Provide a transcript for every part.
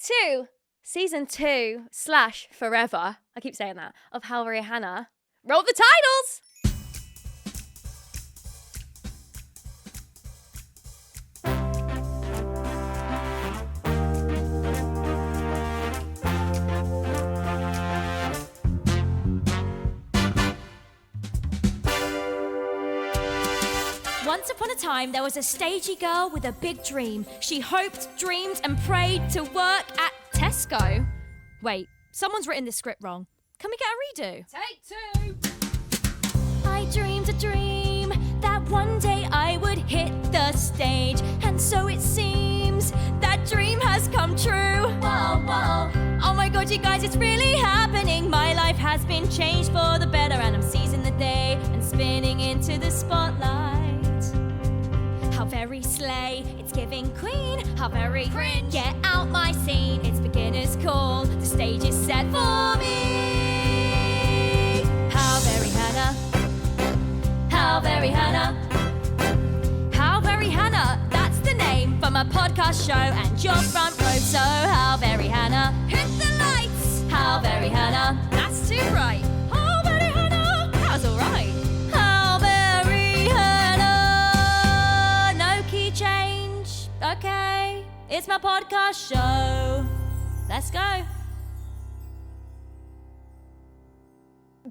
to season 2/forever. I keep saying that, of How Very Hannah. Roll the titles! Once upon a time, there was a stagey girl with a big dream. She hoped, dreamed, and prayed to work at Tesco. Wait, someone's written this script wrong. Can we get a redo? Take 2. I dreamed a dream that one day I would hit the stage. And so it seems that dream has come true. Whoa, whoa. Oh my God, you guys, it's really happening. My life has been changed for the better, and I'm seizing the day and spinning into the spotlight. How very slay, it's giving queen. How very cringe, get out my scene. It's beginner's call, the stage is set for me. How very Hannah, how very Hannah, how very Hannah, that's the name for my podcast show and your front row. So how very Hannah, hit the lights. How very Hannah, that's too bright. How very Hannah, that's alright. How very Hannah, no key change. Okay, it's my podcast show. Let's go.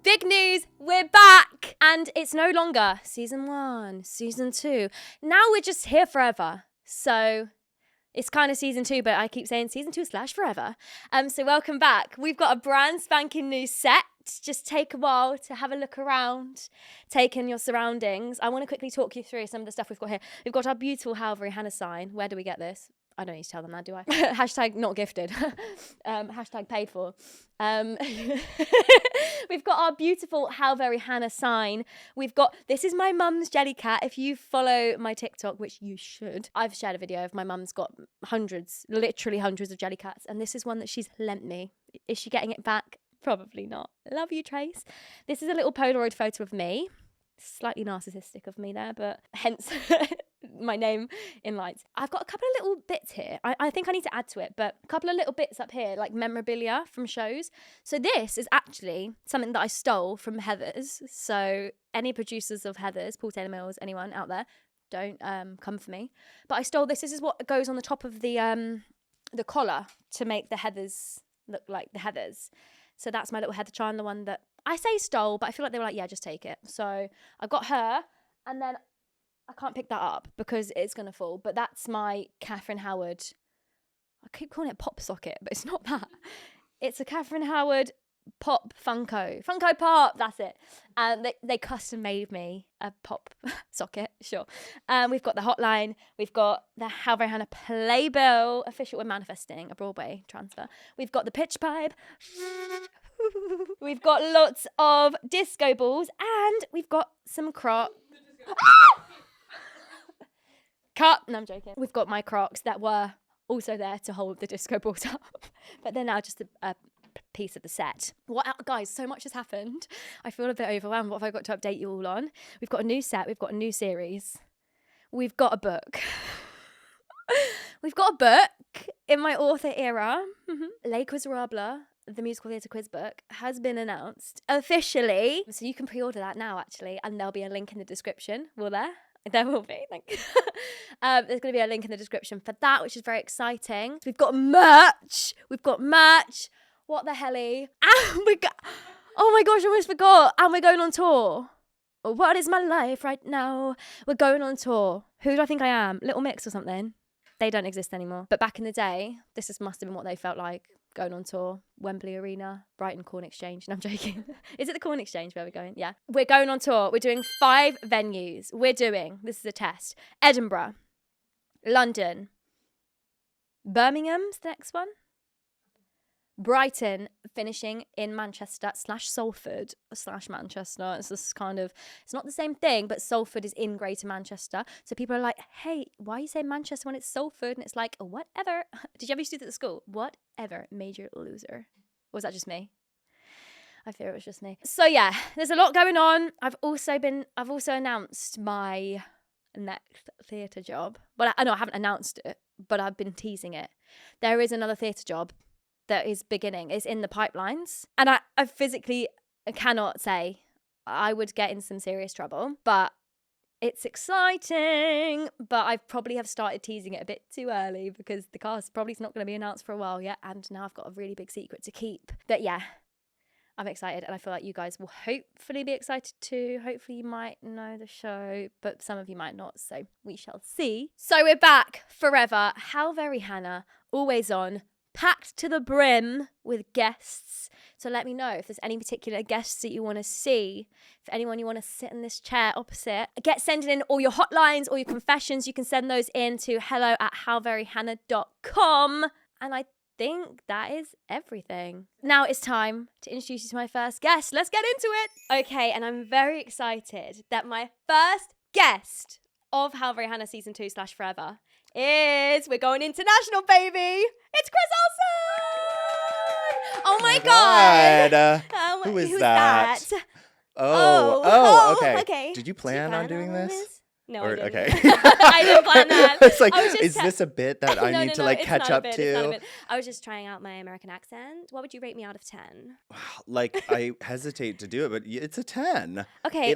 Big news, we're back! And it's no longer season 1, season 2. Now we're just here forever. So it's kind of season 2, but I keep saying season 2/forever. So welcome back. We've got a brand spanking new set. Just take a while to have a look around, take in your surroundings. I want to quickly talk you through some of the stuff we've got here. We've got our beautiful How Very Hannah sign. Where do we get this? I don't need to tell them that, do I? Hashtag not gifted. Hashtag paid for. We've got our beautiful How Very Hannah sign. We've got, this is my mum's jellycat. If you follow my TikTok, which you should, I've shared a video of my mum's got hundreds, literally hundreds of jellycats. And this is one that she's lent me. Is she getting it back? Probably not. Love you, Trace. This is a little Polaroid photo of me. Slightly narcissistic of me there, but hence my name in lights. I've got a couple of little bits here. I think I need to add to it, but a couple of little bits up here, like memorabilia from shows. So this is actually something that I stole from Heathers. So any producers of Heathers, Paul Taylor Mills, anyone out there, don't come for me. But I stole this. This is what goes on the top of the collar to make the Heathers look like the Heathers. So that's my little Heather charm, the one that I say stole, but I feel like they were like, yeah, just take it. So I got her, and then I can't pick that up because it's going to fall. But that's my Catherine Howard. I keep calling it pop socket, but it's not that. It's a Catherine Howard pop Funko Pop, that's it. And they custom made me a pop socket, sure. We've got the hotline. We've got the How Very Hannah playbill, official with manifesting, a Broadway transfer. We've got the pitch pipe. We've got lots of disco balls, and we've got some Crocs. Cut. No, I'm joking. We've got my Crocs that were also there to hold the disco balls up, but they're now just a piece of the set. What, guys, so much has happened. I feel a bit overwhelmed. What have I got to update you all on? We've got a new set. We've got a new series. We've got a book. We've got a book in my author era. Les Miserables, the musical theatre quiz book, has been announced officially. So you can pre-order that now, actually, and there'll be a link in the description. Will there? There will be. There's going to be a link in the description for that, which is very exciting. We've got merch. What the helly? And oh my gosh, I almost forgot. And we're going on tour. What is my life right now? We're going on tour. Who do I think I am? Little Mix or something? They don't exist anymore. But back in the day, must have been what they felt like. Going on tour, Wembley Arena, Brighton Corn Exchange. No, I'm joking. Is it the Corn Exchange where we're going? Yeah. We're going on tour. We're doing 5 venues. This is a test. Edinburgh, London, Birmingham's the next one. Brighton, finishing in Manchester /Salford /Manchester. It's just kind of, it's not the same thing, but Salford is in Greater Manchester. So people are like, hey, why are you saying Manchester when it's Salford? And it's like, whatever. Did you ever used to do that at school? Whatever, major loser. Or was that just me? I fear it was just me. So yeah, there's a lot going on. I've also announced my next theatre job. Well, I know I haven't announced it, but I've been teasing it. There is another theatre job that is beginning. It's in the pipelines. And I physically cannot say. I would get in some serious trouble, but it's exciting. But I probably have started teasing it a bit too early because the cast probably is not going to be announced for a while yet. And now I've got a really big secret to keep. But yeah, I'm excited, and I feel like you guys will hopefully be excited too. Hopefully you might know the show, but some of you might not, so we shall see. So we're back forever. How Very Hannah, always on, packed to the brim with guests. So let me know if there's any particular guests that you want to see. If anyone you want to sit in this chair opposite, sending in all your hotlines, all your confessions. You can send those in to hello@howveryhannah.com. And I think that is everything. Now it's time to introduce you to my first guest. Let's get into it. Okay, and I'm very excited that my first guest of How Very Hannah Season 2/Forever is, we're going international, baby. It's Chris Olsen. Oh my God. Who's that? Okay. Did you plan on doing this? No, I didn't. Okay. I didn't plan that. It's like, I was just is this a bit that I need to like catch up to? I was just trying out my American accent. What would you rate me out of 10? Like, I hesitate to do it, but it's a 10. Okay.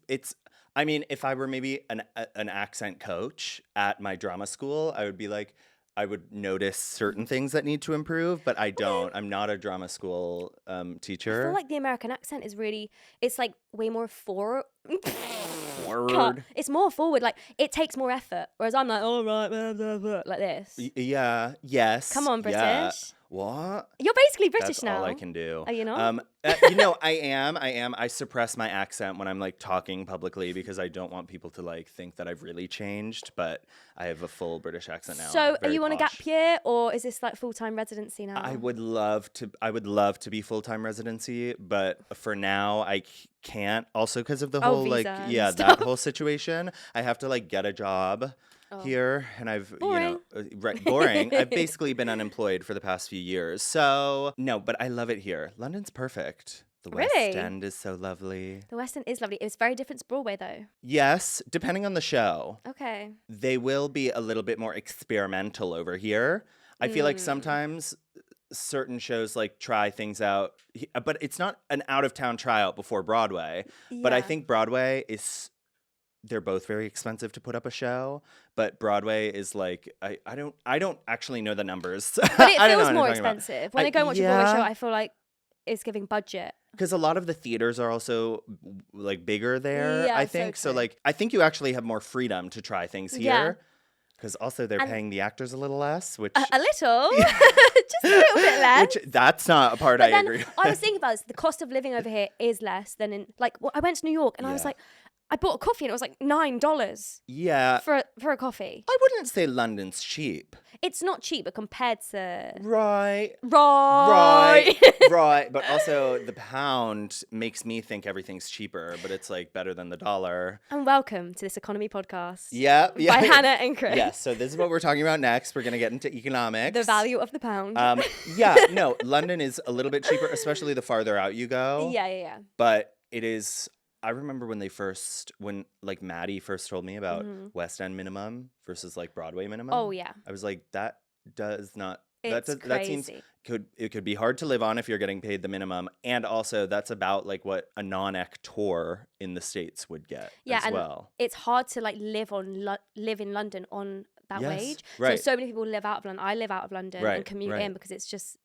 It's. I mean, if I were maybe an accent coach at my drama school, I would be like, I would notice certain things that need to improve, but I don't. I'm not a drama school teacher. I feel like the American accent is really, it's like way more forward. It's more forward. Like, it takes more effort. Whereas I'm like, all right, blah, blah, blah, like this. Yeah. Yes. Come on, British. Yeah. What? You're basically British That's now. all I can do. Are you not? I am. I suppress my accent when I'm like talking publicly because I don't want people to like think that I've really changed, but I have a full British accent now. So are you on a posh. gap year, or is this like full-time residency now? I would love to be full-time residency, but for now I can't, also because of the whole visa like and that stuff. whole situation. I have to like get a job here, and I've Boring. boring. I've basically been unemployed for the past few years, so no, but I love it here. London's perfect. The West Really? End is so lovely. The West End is lovely. It's very different to Broadway, though. Yes, depending on the show. Okay. They will be a little bit more experimental over here. I feel like sometimes certain shows like try things out, but it's not an out-of-town tryout before Broadway. But I think Broadway is, they're both very expensive to put up a show, but Broadway is like, I don't actually know the numbers. But it feels more expensive. When I go and watch a Broadway show, I feel like it's giving budget. Because a lot of the theaters are also like bigger there, Yeah, I think. So like, I think you actually have more freedom to try things here. Yeah. Because also they're paying the actors a little less, which... A little. Just a little bit less. Which, that's not a part But I then agree with. I was thinking about this. The cost of living over here is less than in, like, I went to New York and I was Yeah. like, I bought a coffee and it was like $9 Yeah. for a coffee. I wouldn't say London's cheap. It's not cheap, but compared to... Right. Right. Right. But also the pound makes me think everything's cheaper, but it's like better than the dollar. And welcome to this economy podcast. Yeah. By Hannah and Chris. Yes. So this is what we're talking about next. We're going to get into economics. The value of the pound. No, London is a little bit cheaper, especially the farther out you go. Yeah. But it is... I remember when like Maddie first told me about West End minimum versus like Broadway minimum. Oh, yeah. I was like, that does not. It's that seems could be hard to live on if you're getting paid the minimum, and also that's about like what a non-actor in the States would get. Yeah, as and well. it's hard to like live in London on that Yes, wage. right. So many people live out of London. I live out of London Right, and commute right. in because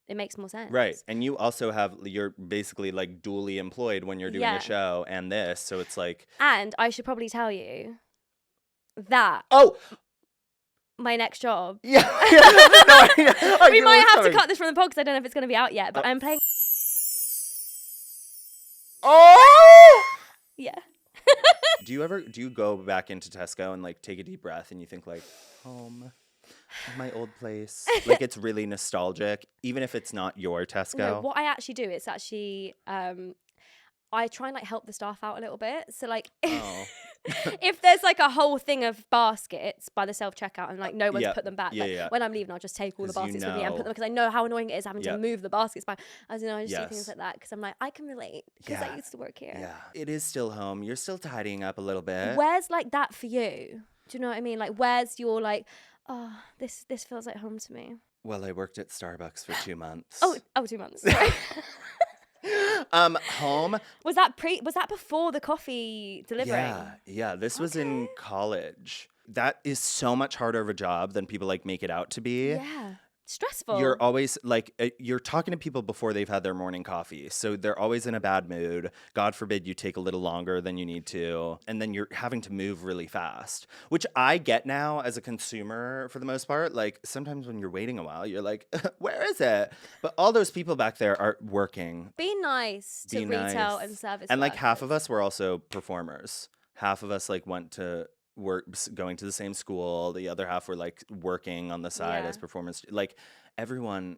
it makes more sense. Right, and you also you're basically like dually employed when you're doing Yeah. a show and this, so it's like. And I should probably tell you that Oh. my next job. Yeah. We might have to cut this from the pod because I don't know if it's going to be out yet. But I'm playing. Oh. Yeah. Do you go back into Tesco and like take a deep breath and you think like, home, my old place, like it's really nostalgic, even if it's not your Tesco? No, what I actually do, it's actually I try and like help the staff out a little bit. So like, Oh. if there's like a whole thing of baskets by the self-checkout and like no one's Yeah, put them back, yeah, like, yeah. when I'm leaving, I'll just take all the 'Cause you baskets with me and put know. them because I know how annoying it is having Yeah. to move the baskets back. I just do Yes. things like that because I'm like, I can relate because I Yeah. used to work here. Yeah, it is still home. You're still tidying up a little bit. Where's like that for you? Do you know what I mean? Like, where's your like, Oh, this feels like home to me. Well, I worked at Starbucks for 2 months. Oh, 2 months. Sorry. Home. Was that before the coffee delivering? Yeah. This was in college. That is so much harder of a job than people like make it out to be. Yeah. Stressful. You're always like, you're talking to people before they've had their morning coffee. So they're always in a bad mood. God forbid you take a little longer than you need to. And then you're having to move really fast, which I get now as a consumer for the most part. Like sometimes when you're waiting a while, you're like, where is it? But all those people back there are working. Be nice to retail and service. And like workers. half of us were also performers. Half of us like went to work, going to the same school. The other half were like working on the side as performers. Like everyone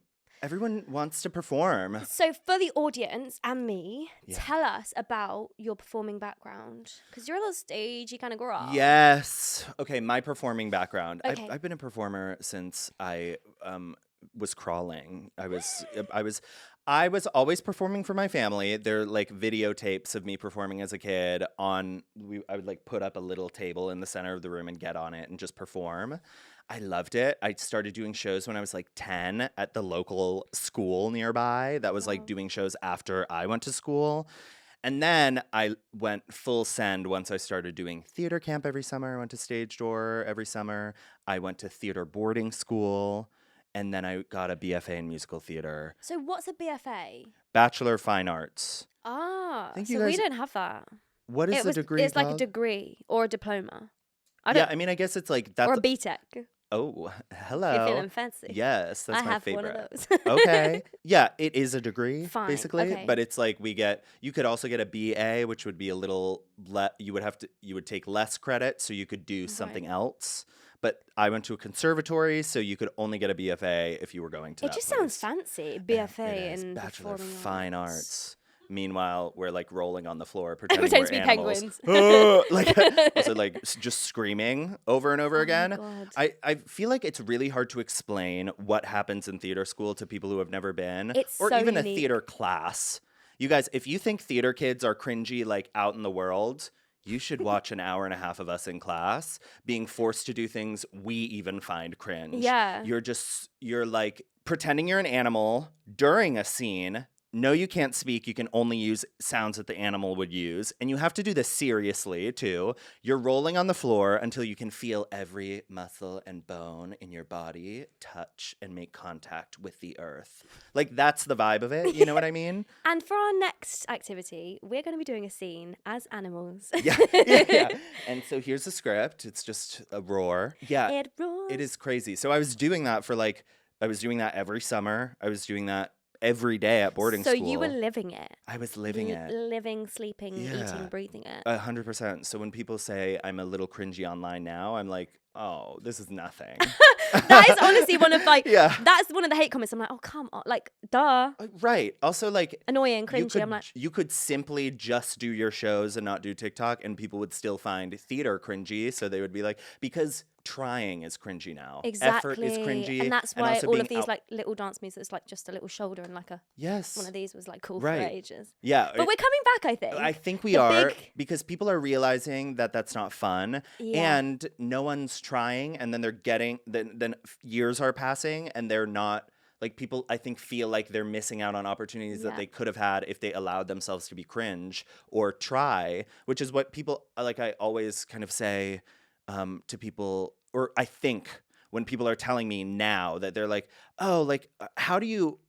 wants to perform. So for the audience and me, tell us about your performing background, because you're a little stagey kind of girl. Yes. Okay, my performing background. Okay. I've been a performer since I was crawling. I was always performing for my family. They're like videotapes of me performing as a kid. I would like put up a little table in the center of the room and get on it and just perform. I loved it. I started doing shows when I was like 10 at the local school nearby that was like doing shows after I went to school. And then I went full send once I started doing theater camp every summer. I went to Stage Door every summer. I went to theater boarding school. And then I got a BFA in musical theater. So what's a BFA? Bachelor of Fine Arts. Ah, Think so you guys- we don't have that. What is the degree It's like a called? degree or a diploma. I mean, I guess it's like that's. Or a BTEC. Oh, hello. If you're feeling fancy. Yes, that's I my have favorite. one of those. Okay. Yeah, it is a degree, Fine, basically. okay. But it's like you could also get a BA, which would be a little, you would take less credit, so you could do something else. But I went to a conservatory, so you could only get a BFA if you were going to It that just place. sounds fancy. BFA It is. in Bachelor of Performing Fine Arts. Arts. Meanwhile, we're like rolling on the floor, pretending Pretend we're to be animals. penguins. Like also like just screaming over and over again. God. I feel like it's really hard to explain what happens in theater school to people who have never been, It's or so even unique. a theater class. You guys, if you think theater kids are cringy like out in the world, you should watch an hour and a half of us in class being forced to do things we even find cringe. Yeah. You're like pretending you're an animal during a scene. No, you can't speak. You can only use sounds that the animal would use. And you have to do this seriously, too. You're rolling on the floor until you can feel every muscle and bone in your body touch and make contact with the earth. Like, that's the vibe of it. You know what I mean? And for our next activity, we're going to be doing a scene as animals. Yeah. And so here's the script. It's just a roar. Yeah. It roars. It is crazy. So I was doing that every summer. I was doing that every day at boarding school. So you were living it. I was living it. Living, sleeping, Yeah. eating, breathing it. 100%. So when people say I'm a little cringy online now, I'm like, oh, this is nothing. That is honestly one of like, Yeah. that's one of the hate comments. I'm like, oh, come on. Like, duh. Right. Also, like, Annoying, cringy. I'm like, you could simply just do your shows and not do TikTok, and people would still find theater cringy. So they would be like, because trying is cringy now. exactly. Effort is cringy. And that's why also all being of these out- like little dance moves, it's like just a little shoulder and like Yes. one of these was like cool Right. for ages. Yeah. But we're coming back, I think. I think we The are big- because people are realizing that that's not fun, Yeah. and no one's trying, and then they're getting then years are passing, and they're not like people. I think feel like they're missing out on opportunities that Yeah. they could have had if they allowed themselves to be cringe or try, which is what people like. I always kind of say to people, or I think. When people are telling me now that they're like, oh, like how do you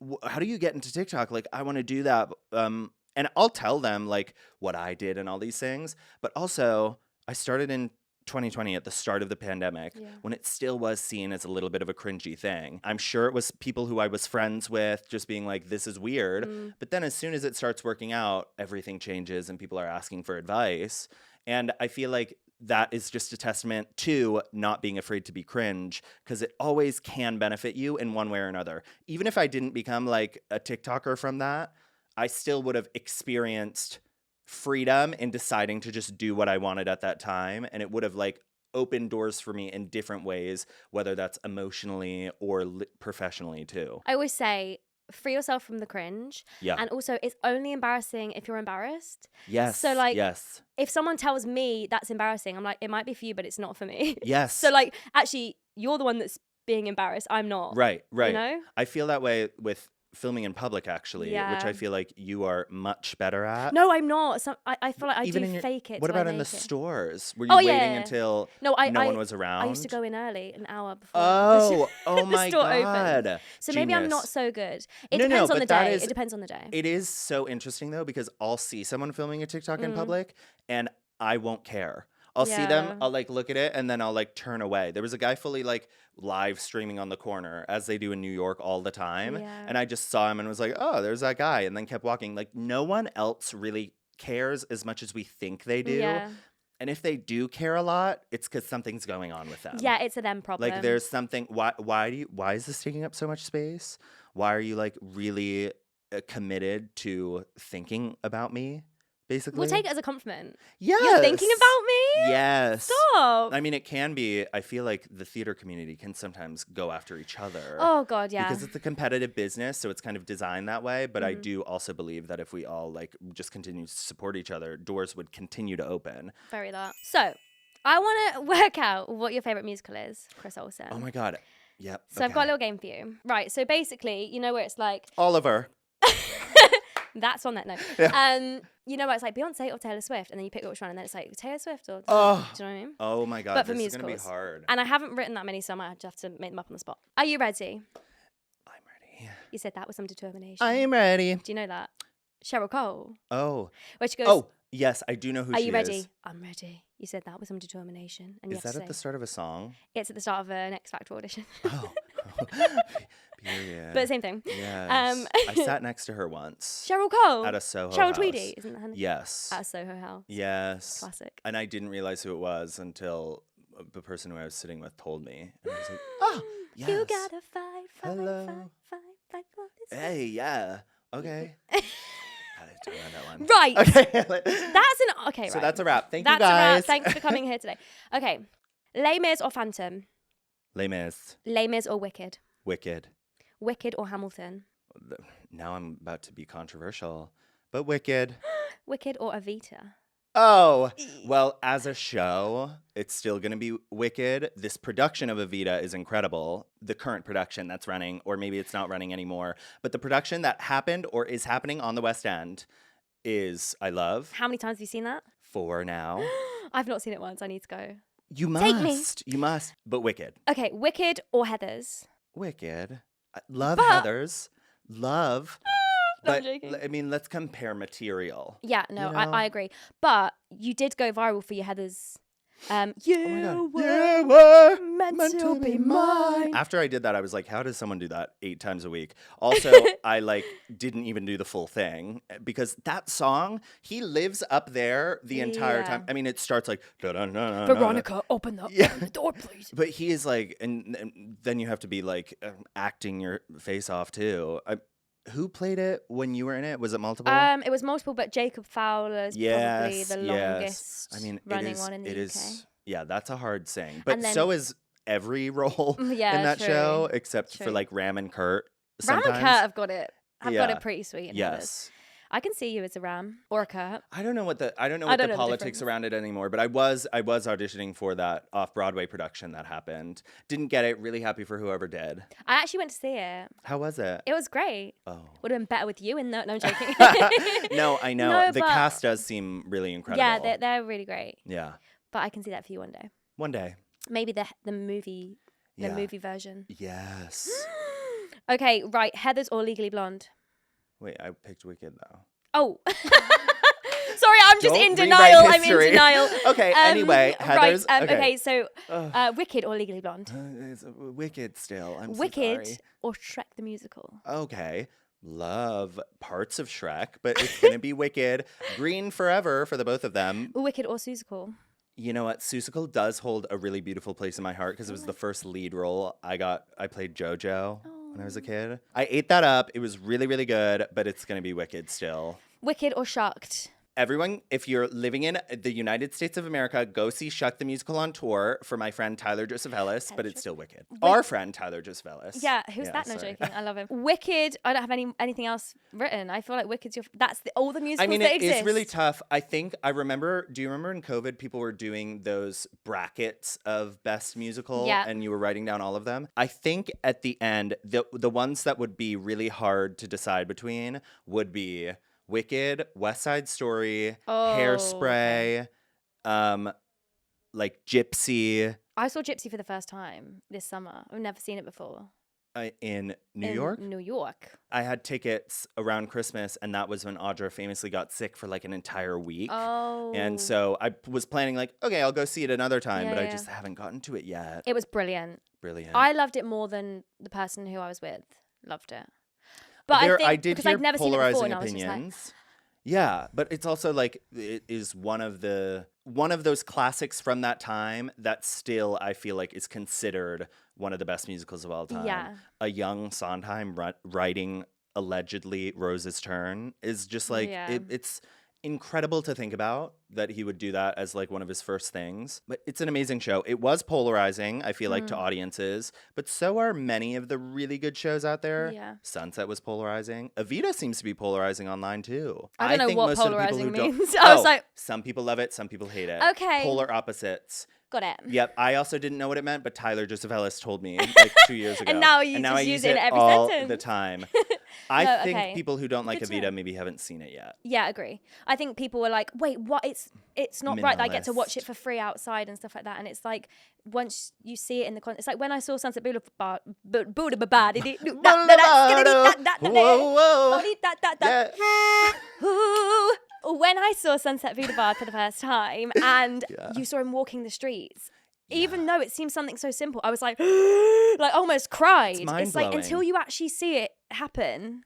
get into TikTok? Like I want to do that. And I'll tell them like what I did and all these things. But also I started in 2020 at the start of the pandemic when it still was seen as a little bit of a cringy thing. I'm sure it was people who I was friends with just being like, this is weird. But then as soon as it starts working out, everything changes and people are asking for advice. And I feel like that is just a testament to not being afraid to be cringe, because it always can benefit you in one way or another. Even if I didn't become like a TikToker from that, I still would have experienced freedom in deciding to just do what I wanted at that time. And it would have like opened doors for me in different ways, whether that's emotionally or professionally too. I always say free yourself from the cringe. Yeah. And also, it's only embarrassing if you're embarrassed. Yes. So, like, yes. if someone tells me that's embarrassing, I'm like, it might be for you, but it's not for me. Yes. So, like, actually, you're the one that's being embarrassed. I'm not. Right. You know? I feel that way with filming in public, actually, which Yeah. I feel like you are much better at. No, I'm not. I feel like I Even do in your, fake it. What till I about in the make it. stores? Were you Oh, waiting yeah. until no one was around? I used to go in early, an hour before. Oh the my store God. opened. So maybe I'm not Genius. so good. It No, depends on but the that day. is- It depends on the day. It is so interesting though, because I'll see someone filming a TikTok in Mhm. public and I won't care. I'll see them, Yeah. I'll like look at it, and then I'll like turn away. There was a guy fully like live streaming on the corner, as they do in New York all the time. Yeah. And I just saw him and was like, oh, there's that guy, and then kept walking. Like, no one else really cares as much as we think they do. Yeah. And if they do care a lot, it's because something's going on with them. Yeah, it's a them problem. Like there's something. Why is this taking up so much space? Why are you like really committed to thinking about me? Basically, We'll take it as a compliment. Yes. You're thinking about me? Yes. Stop. I mean, it can be. I feel like the theater community can sometimes go after each other. Oh God, yeah. Because it's a competitive business, so it's kind of designed that way. But I Mhm. do also believe that if we all like just continue to support each other, doors would continue to open. Very that. So, I want to work out what your favorite musical is, Chris Olsen. Oh my God. Yep. So I've got a little game for you. Right. So basically, you know where it's like Oliver. that's on that note. Yeah. You know where it's like Beyonce or Taylor Swift, and then you pick which one, and then it's like Taylor Swift or Oh. do you know what I mean? Oh my God. But for this is gonna be musicals. hard. And I haven't written that many, so I might have to make them up on the spot. Are you ready? I'm ready. You said that with some determination. I'm ready. Do you know that? Cheryl Cole. Oh. Where she goes, Oh, yes, I do know who are she you ready? is. I'm ready. You said that with some determination. And you Is have that to at the say, start of a song? it's at the start of an X Factor audition. Oh. Period. But same thing. Yes. I sat next to her once Cheryl Cole. at a Soho Cheryl house. Tweedy, isn't that her name? Yes. At a Soho house. Yes. Classic. And I didn't realize who it was until the person who I was sitting with told me. And I was like, oh, yes. You gotta fight Hello. for this. Hey, yeah. Okay. I don't know that one. Right. Okay. That's an okay. So right. that's a wrap. Thank That's you guys. a wrap. Thanks for coming here today. Okay, Les Mis or Phantom? Les Mis. Les Mis or Wicked? Wicked. Wicked or Hamilton? Now I'm about to be controversial, but Wicked. Wicked or Evita? Oh, well, as a show, it's still going to be Wicked. This production of Evita is incredible. The current production that's running, or maybe it's not running anymore, but the production that happened or is happening on the West End is, I love. How many times have you seen that? 4 now. I've not seen it once. I need to go. You Take me. must. You must. But Wicked. Okay, Wicked or Heathers? Wicked. I love But- Heathers. Love. No, I'm But, joking. I mean, let's compare material. Yeah, no, You know? I agree. But you did go viral for your Heathers. You Oh my God. were You were meant to be mine. After I did that, I was like, how does someone do that 8 times a week? Also, I like didn't even do the full thing because that song, he lives up there the entire Yeah. time. I mean, it starts like, da-da-da-da-da-da. Veronica, open the, Yeah. the door, please. But he is like, and then you have to be like acting your face off too. Who played it when you were in it? Was it multiple? It was multiple, but Jacob Fowler's probably Yes, the yes. longest I mean, running one in the UK. Yeah, that's a hard sing. But And then- so is every role Yeah, in that true. show, except for True. like Ram and Kurt. Ram Sometimes. and Kurt have got it. I've got Yeah. it pretty sweet. In Heathers. Yes. I can see you as a Ram or a Kurt. I don't know what the don't know the politics difference. around it anymore, but I was auditioning for that off-Broadway production that happened. Didn't get it. Really happy for whoever did. I actually went to see it. How was it? It was great. Oh. Would have been better with you in there. No, I'm joking. No, I know. No, the but- cast does seem really incredible. Yeah, they're really great. Yeah. But I can see that for you one day. One day. Maybe the movie, the Yeah. movie version. Yes. Okay, right. Heathers or Legally Blonde? Wait, I picked Wicked though. Oh. Sorry, I'm just Don't in rewrite denial. I'm in history. denial. Okay, anyway, Heathers. Right, okay. okay, so Ugh. Wicked or Legally Blonde? It's Wicked still. I'm Wicked so sorry. or Shrek the Musical? Okay. Love parts of Shrek, but it's going to be Wicked. Green forever for the both of them. Wicked or Seussical? You know what? Seussical does hold a really beautiful place in my heart because it was Oh. the first lead role I got. I played JoJo when I was a kid. I ate that up. It was really, really good, but it's going to be Wicked still. Wicked or Sharked? everyone, if you're living in the United States of America, go see Shuck the Musical on tour for my friend Tyler Joseph Ellis, but it's still Wicked. Our friend Tyler Joseph Ellis. Yeah, who's that? No, joking. I love him. Wicked. I don't have anything else written. I feel like Wicked's all the musicals that exist. It's really tough. I think I remember. Do you remember in COVID, people were doing those brackets of best musical, and you were writing down all of them? I think at the end, the ones that would be really hard to decide between would be Wicked, West Side Story, Hairspray, like Gypsy. I saw Gypsy for the first time this summer. I've never seen it before. In New York? New York. I had tickets around Christmas, and that was when Audra famously got sick for like an entire week. Oh. And so I was planning like, okay, I'll go see it another time, but I just haven't gotten to it yet. It was brilliant. Brilliant. I loved it more than the person who I was with loved it. But I did hear never polarizing opinions. Yeah, but it's also like it is one of those classics from that time that still I feel like is considered one of the best musicals of all time. Yeah. A young Sondheim writing allegedly Rose's Turn is just like it's incredible to think about that he would do that as like one of his first things. But it's an amazing show. It was polarizing, I feel like, to audiences, but so are many of the really good shows out there. Yeah. Sunset was polarizing. Evita seems to be polarizing online too. I don't know what polarizing means. I was like, some people love it, some people hate it. Okay. Polar opposites. Got it. Yep. I also didn't know what it meant, but Tyler Joseph Ellis told me like 2 years ago. And now you I use it in every all sentence. the time. I think people who don't like Evita maybe haven't seen it yet. Yeah, I agree. I think people were like, wait, what? It's not right that I get to watch it for free outside and stuff like that. And it's like, once you see it in the context, it's like when I saw Sunset Boulevard. When I saw Sunset Boulevard for the first time and you saw him walking the streets, even though it seems something so simple, I was like, like almost cried. It's like until you actually see it happen,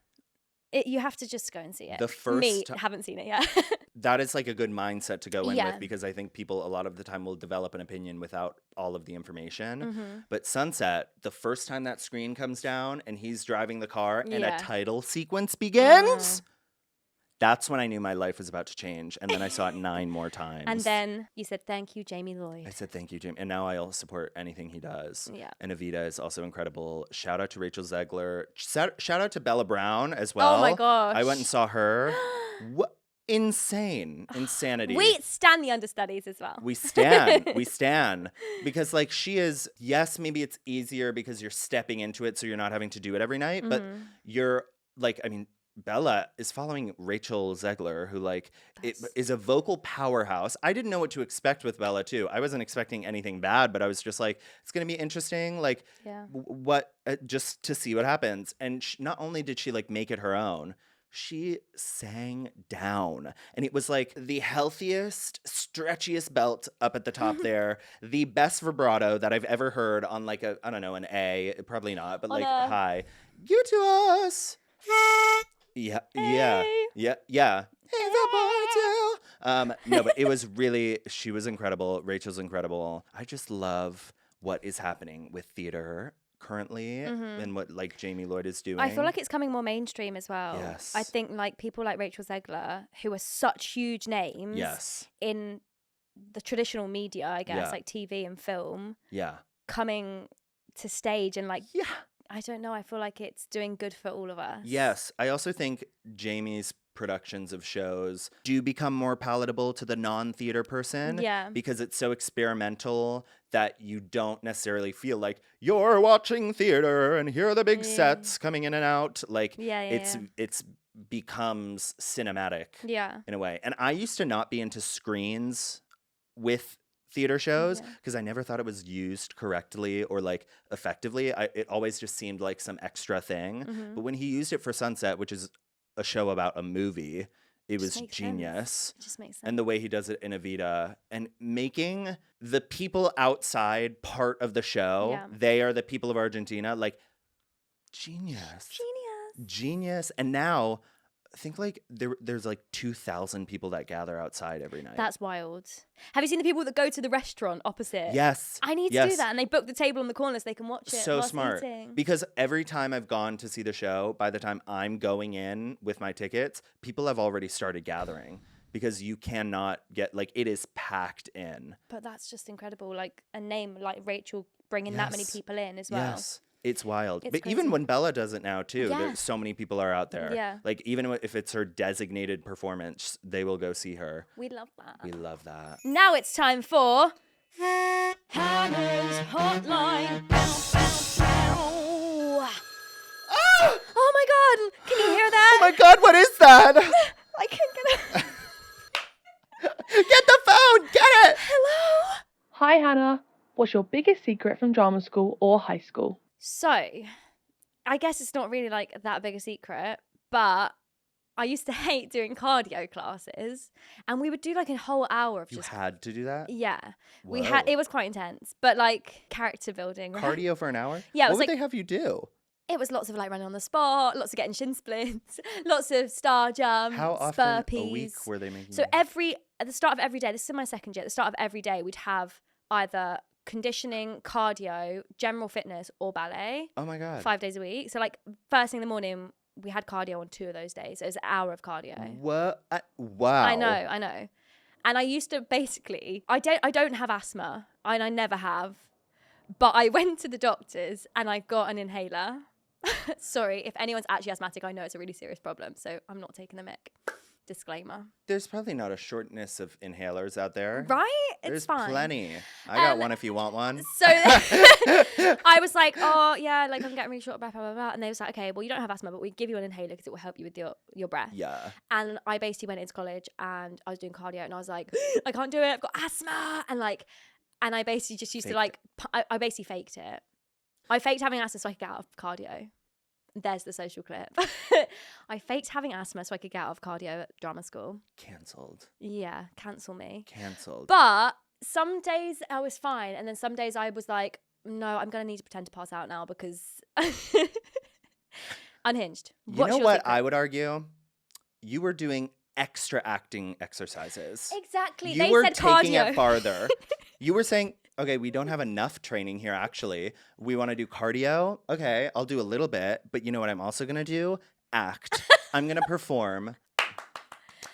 you have to just go and see it. Haven't seen it yet. That is like a good mindset to go in with, because I think people a lot of the time will develop an opinion without all of the information. But Sunset, the first time that screen comes down and he's driving the car and a title sequence begins, that's when I knew my life was about to change. And then I saw it 9 more times. And then you said, thank you, Jamie Lloyd. I said, thank you, Jamie. And now I'll support anything he does. Yeah. And Evita is also incredible. Shout out to Rachel Zegler. Shout out to Bella Brown as well. Oh my gosh. I went and saw her. Insanity. We stan the understudies as well. We stan. Because like she is, yes, maybe it's easier because you're stepping into it so you're not having to do it every night. But you're like, I mean, Bella is following Rachel Zegler, who like is a vocal powerhouse. I didn't know what to expect with Bella too. I wasn't expecting anything bad, but I was just like, it's gonna be interesting. Like, what? Just to see what happens. And not only did she like make it her own, she sang down, and it was like the healthiest, stretchiest belt up at the top there, the best vibrato that I've ever heard on like a, I don't know, an A, probably not, but like high. Give it to us. Yeah. No, but it was really, she was incredible. Rachel's incredible. I just love what is happening with theater currently and what like Jamie Lloyd is doing. I feel like it's coming more mainstream as well. Yes. I think like people like Rachel Zegler, who are such huge names in the traditional media, I guess, like TV and film, coming to stage and like I don't know. I feel like it's doing good for all of us. Yes. I also think Jamie's productions of shows do become more palatable to the non-theater person. Yeah. Because it's so experimental that you don't necessarily feel like you're watching theater and here are the big sets coming in and out. Like it's becomes cinematic in a way. And I used to not be into screens with theater shows because I never thought it was used correctly or like effectively. It always just seemed like some extra thing. But when he used it for Sunset, which is a show about a movie, it was genius. It just makes sense. And the way he does it in Evita and making the people outside part of the show, they are the people of Argentina, like genius. And now I think like there's like 2,000 people that gather outside every night. That's wild. Have you seen the people that go to the restaurant opposite? Yes. I need to do that. And they book the table in the corner so they can watch it. So smart. Eating. Because every time I've gone to see the show, by the time I'm going in with my tickets, people have already started gathering. because you cannot get, like, it is packed in. But that's just incredible. Like a name like Rachel bringing that many people in as well. Yes. It's wild. It's but crazy. even when Bella does it now, too, Yeah. there's so many people are out there. Yeah. Like, even if it's her designated performance, they will go see her. We love that. We love that. Now it's time for Hannah's Hotline. Bow, bow, bow. Oh my god! Can you hear that? Oh my God, what is that? I can't get it. Get the phone! Get it! Hello. Hi Hannah, what's your biggest secret from drama school or high school? So, I guess it's not really like that big a secret, but I used to hate doing cardio classes, and we would do like a whole hour of You just had to do that? yeah. We Whoa. had it was quite intense, but like character building. Cardio for an hour? Yeah, it What was would like- they have you do? It was lots of like running on the spot, lots of getting shin splints, lots of star jumps, How often burpees. a week were they making So you? at the start of every day, this is my second year, at the start of every day, we'd have either conditioning, cardio, general fitness, or ballet, Oh my God. 5 days a week. So like first thing in the morning, we had cardio on 2 of those days. So it was an hour of cardio. What? Wow. I know. And I used to basically, I don't have asthma, and I never have, but I went to the doctors and I got an inhaler. Sorry, if anyone's actually asthmatic, I know it's a really serious problem, so I'm not taking the mic. Disclaimer. There's probably not a shortness of inhalers out there. Right? It's There's fine. plenty. I got one if you want one. So I was like, oh, yeah, like I'm getting really short of breath, blah, blah, blah. And they was like, okay, well, you don't have asthma, but we give you an inhaler because it will help you with your breath. Yeah. And I basically went into college and I was doing cardio and I was like, I can't do it. I've got asthma. And I basically just used to like, I basically faked it. I faked having asthma so I could get out of cardio. There's the social clip. I faked having asthma so I could get out of cardio at drama school. Cancelled. Yeah, cancel me. Cancelled. But some days I was fine. And then some days I was like, no, I'm going to need to pretend to pass out now because unhinged. You What's know your what secret? I would argue? You were doing extra acting exercises. Exactly. You They were said taking cardio. it farther. You were saying, okay, we don't have enough training here, actually. We want to do cardio. Okay, I'll do a little bit. But you know what I'm also going to do? Act. I'm going to perform.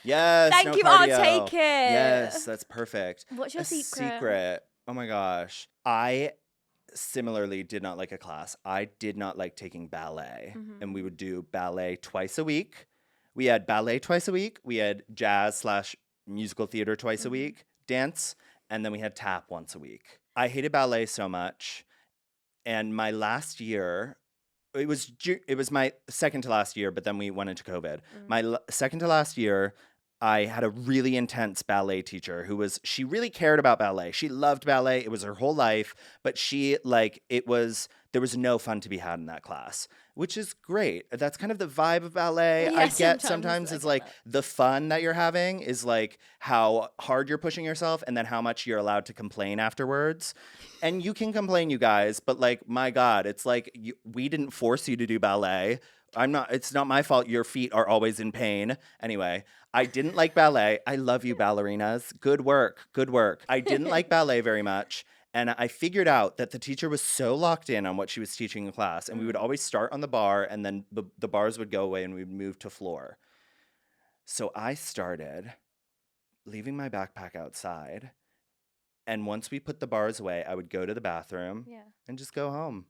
Yes. Thank no you. I'll cardio. take it. Yes, that's perfect. What's your A secret? Oh my gosh. I similarly did not like a class. I did not like taking ballet. Mm-hmm. And we would do ballet twice a week. We had ballet twice a week. We had jazz/musical theater twice Mm-hmm. a week, dance, and then we had tap once a week. I hated ballet so much. And my last year, it was my second to last year, but then we went into COVID. My second to last year, I had a really intense ballet teacher she really cared about ballet. She loved ballet. It was her whole life, but there was no fun to be had in that class, which is great. That's kind of the vibe of ballet. Yeah, I get sometimes sometimes I it's get like that. the fun that you're having is like how hard you're pushing yourself and then how much you're allowed to complain afterwards. And you can complain, you guys, but like, my God, it's like we didn't force you to do ballet. It's not my fault your feet are always in pain. Anyway, I didn't like ballet. I love you, ballerinas. Good work. Good work. I didn't like ballet very much. And I figured out that the teacher was so locked in on what she was teaching in class. And we would always start on the bar and then the bars would go away and we'd move to floor. So I started leaving my backpack outside. And once we put the bars away, I would go to the bathroom Yeah. and just go home.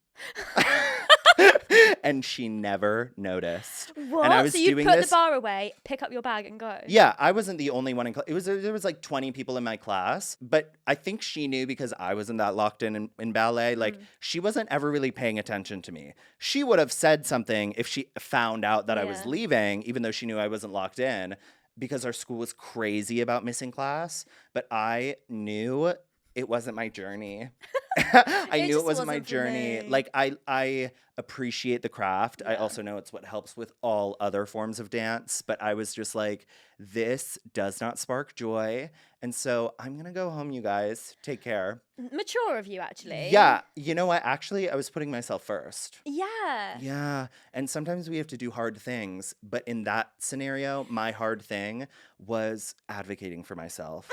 And she never noticed. What? And I was so you doing put this. the bar away, pick up your bag, and go. Yeah, I wasn't the only one in class. There was like 20 people in my class, but I think she knew because I wasn't that locked in ballet. Like, she wasn't ever really paying attention to me. She would have said something if she found out that I was Yeah. leaving, even though she knew I wasn't locked in, because our school was crazy about missing class. But I knew it wasn't my journey. I knew just it wasn't my wasn't for journey. me. Like, I appreciate the craft. I Yeah. also know it's what helps with all other forms of dance. But I was just like, this does not spark joy. And so I'm going to go home, you guys. Take care. Mature of you, actually. Yeah. You know what? Actually, I was putting myself first. Yeah. Yeah. And sometimes we have to do hard things. But in that scenario, my hard thing was advocating for myself.